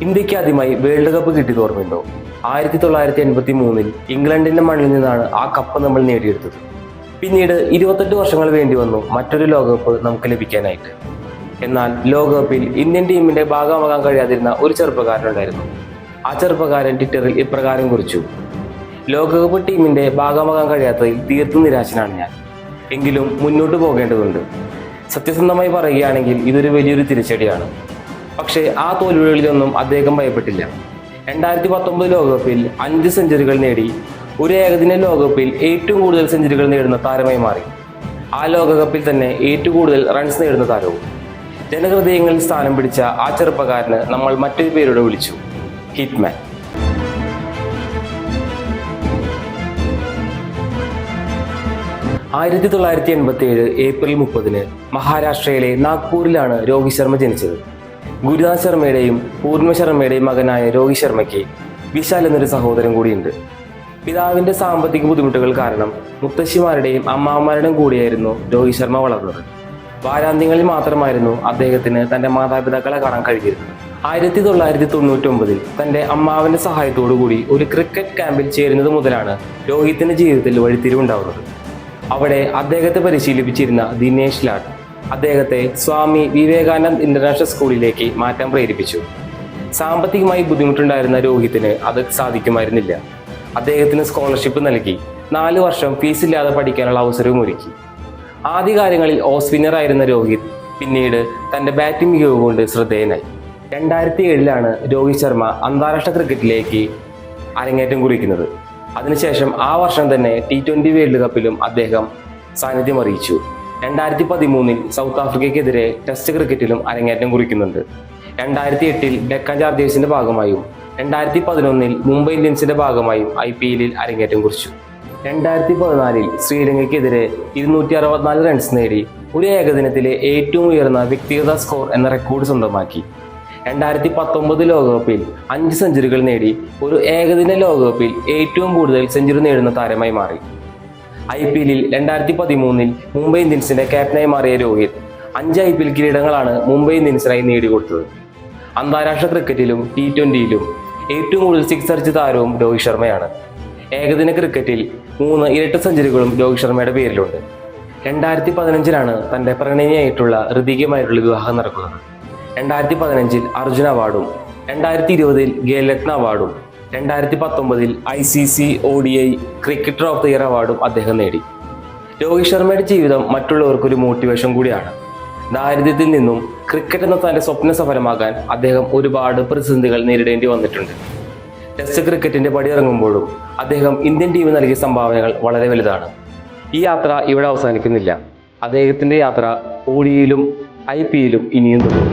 ഇന്ത്യക്ക് ആദ്യമായി world cup കിട്ടിയത് ഓർമ്മയുണ്ടോ? 1983 ഇംഗ്ലണ്ടിന്റെ മണ്ണിൽ നിന്നാണ് ആ കപ്പ് നമ്മൾ നേടിയെടുത്തത്. പിന്നീട് 28 വർഷങ്ങൾ വേണ്ടി വന്നു മറ്റൊരു ലോകകപ്പ് നമുക്ക് ലഭിക്കാനായിട്ട്. എന്നാൽ ലോകകപ്പിൽ ഇന്ത്യൻ ടീമിന്റെ ഭാഗമാകാൻ കഴിയാതിരുന്ന ഒരു ചെറുപ്പക്കാരനുണ്ടായിരുന്നു. ആ ചെറുപ്പക്കാരൻ ട്വിറ്ററിൽ ഇപ്രകാരം കുറിച്ചു: ലോകകപ്പ് ടീമിന്റെ ഭാഗമാകാൻ കഴിയാത്തതിൽ തീർത്തും നിരാശനാണ് ഞാൻ. എങ്കിലും മുന്നോട്ട് പോകേണ്ടതുണ്ട്. സത്യസന്ധമായി പറയുകയാണെങ്കിൽ ഇതൊരു വലിയൊരു തിരിച്ചടിയാണ്. പക്ഷേ ആ തോൽവികളിലൊന്നും അദ്ദേഹം ഭയപ്പെട്ടില്ല. 2019 ലോകകപ്പിൽ 5 സെഞ്ചുറികൾ നേടി ഒരു ഏകദിന ലോകകപ്പിൽ ഏറ്റവും കൂടുതൽ സെഞ്ചുറികൾ നേടുന്ന താരമായി മാറി. ആ ലോകകപ്പിൽ തന്നെ ഏറ്റവും കൂടുതൽ റൺസ് നേടുന്ന താരവും. ജനഹൃദയങ്ങളിൽ സ്ഥാനം പിടിച്ച ആ ചെറുപ്പക്കാരന് നമ്മൾ മറ്റൊരു പേരോടെ വിളിച്ചു: ഹിറ്റ്മാൻ. ആയിരത്തി 1987 ഏപ്രിൽ 30 മഹാരാഷ്ട്രയിലെ നാഗ്പൂരിലാണ് രോഹിത് ശർമ്മ ജനിച്ചത്. ഗുരുനാഥ് ശർമ്മയുടെയും പൂർണിമ ശർമ്മയുടെയും മകനായ രോഹിത് ശർമ്മയ്ക്ക് വിശാൽ എന്നൊരു സഹോദരൻ കൂടിയുണ്ട്. പിതാവിന്റെ സാമ്പത്തിക ബുദ്ധിമുട്ടുകൾ കാരണം മുത്തശ്ശിമാരുടെയും അമ്മാവന്മാരുടെയും കൂടിയായിരുന്നു രോഹിത് ശർമ്മ വളർന്നത്. വാരാന്ത്യങ്ങളിൽ മാത്രമായിരുന്നു അദ്ദേഹത്തിന് തന്റെ മാതാപിതാക്കളെ കാണാൻ കഴിഞ്ഞിരുന്നത്. 1999 തന്റെ അമ്മാവന്റെ സഹായത്തോടുകൂടി ഒരു ക്രിക്കറ്റ് ക്യാമ്പിൽ ചേരുന്നത് മുതലാണ് രോഹിത്തിന്റെ ജീവിതത്തിൽ വഴിത്തിരിവുണ്ടാവുന്നത്. അവിടെ അദ്ദേഹത്തെ പരിശീലിപ്പിച്ചിരുന്ന ദിനേശ് ലാൽ അദ്ദേഹത്തെ സ്വാമി വിവേകാനന്ദ് ഇന്റർനാഷണൽ സ്കൂളിലേക്ക് മാറ്റാൻ പ്രേരിപ്പിച്ചു. സാമ്പത്തികമായി ബുദ്ധിമുട്ടുണ്ടായിരുന്ന രോഹിത്തിന് അത് സാധിക്കുമായിരുന്നില്ല. അദ്ദേഹത്തിന് സ്കോളർഷിപ്പ് നൽകി 4 വർഷം ഫീസില്ലാതെ പഠിക്കാനുള്ള അവസരവും ഒരുക്കി. ആദ്യകാലങ്ങളിൽ ഓഫ് സ്പിന്നറായിരുന്ന രോഹിത് പിന്നീട് തന്റെ ബാറ്റിംഗ് മികവ് കൊണ്ട് ശ്രദ്ധേയനായി. 2007 രോഹിത് ശർമ്മ അന്താരാഷ്ട്ര ക്രിക്കറ്റിലേക്ക് അരങ്ങേറ്റം കുറിക്കുന്നത്. അതിനുശേഷം ആ വർഷം തന്നെ T20 വേൾഡ് കപ്പിലും അദ്ദേഹം സാന്നിധ്യം അറിയിച്ചു. 2013 സൗത്ത് ആഫ്രിക്കയ്ക്കെതിരെ ടെസ്റ്റ് ക്രിക്കറ്റിലും അരങ്ങേറ്റം കുറിക്കുന്നുണ്ട്. 2008 ഡെക്കാൻ ചാർജേഴ്സിന്റെ ഭാഗമായും 2011 മുംബൈ ഇന്ത്യൻസിന്റെ ഭാഗമായും IPL അരങ്ങേറ്റം കുറിച്ചു. 2014 ശ്രീലങ്കയ്ക്കെതിരെ 264 റൺസ് നേടി ഒരു ഏകദിനത്തിലെ ഏറ്റവും ഉയർന്ന വ്യക്തിഗത സ്കോർ എന്ന റെക്കോർഡ് സ്വന്തമാക്കി. 2019 ലോകകപ്പിൽ 5 സെഞ്ചുറികൾ നേടി ഒരു ഏകദിന ലോകകപ്പിൽ ഏറ്റവും കൂടുതൽ സെഞ്ചുറി നേടുന്ന താരമായി മാറി. IPL 2013 മുംബൈ ഇന്ത്യൻസിന്റെ ക്യാപ്റ്റനായി മാറിയ രോഹിത് 5 IPL കിരീടങ്ങളാണ് മുംബൈ ഇന്ത്യൻസിനായി നേടിക്കൊടുത്തത്. അന്താരാഷ്ട്ര ക്രിക്കറ്റിലും T20യിലും ഏറ്റവും കൂടുതൽ സിക്സ് അടിച്ച താരവും രോഹിത് ശർമ്മയാണ്. ഏകദിന ക്രിക്കറ്റിൽ 3 ഇരട്ട സെഞ്ചുറികളും രോഹിത് ശർമ്മയുടെ പേരിലുണ്ട്. 2015 തന്റെ പ്രണയിനിയായിട്ടുള്ള ഋതികയുമായിട്ടുള്ള വിവാഹം നടക്കുന്നത്. 2015 അർജുന അവാർഡും 2020 ഖേൽരത്ന അവാർഡും 2019 ICC ODI cricketer of the year അവാർഡും അദ്ദേഹം നേടി. രോഹിത് ശർമ്മയുടെ ജീവിതം മറ്റുള്ളവർക്കൊരു മോട്ടിവേഷൻ കൂടിയാണ്. ദാരിദ്ര്യത്തിൽ നിന്നും ക്രിക്കറ്റ് എന്ന തന്റെ സ്വപ്ന സഫലമാകാൻ അദ്ദേഹം ഒരുപാട് പ്രതിസന്ധികൾ നേരിടേണ്ടി വന്നിട്ടുണ്ട്. ടെസ്റ്റ് ക്രിക്കറ്റിന്റെ പടിയിറങ്ങുമ്പോഴും അദ്ദേഹം ഇന്ത്യൻ ടീമിന് നൽകിയ സംഭാവനകൾ വളരെ വലുതാണ്. ഈ യാത്ര ഇവിടെ അവസാനിക്കുന്നില്ല. അദ്ദേഹത്തിന്റെ യാത്ര ODIയിലും IPLലും ഇനിയും തുടരും.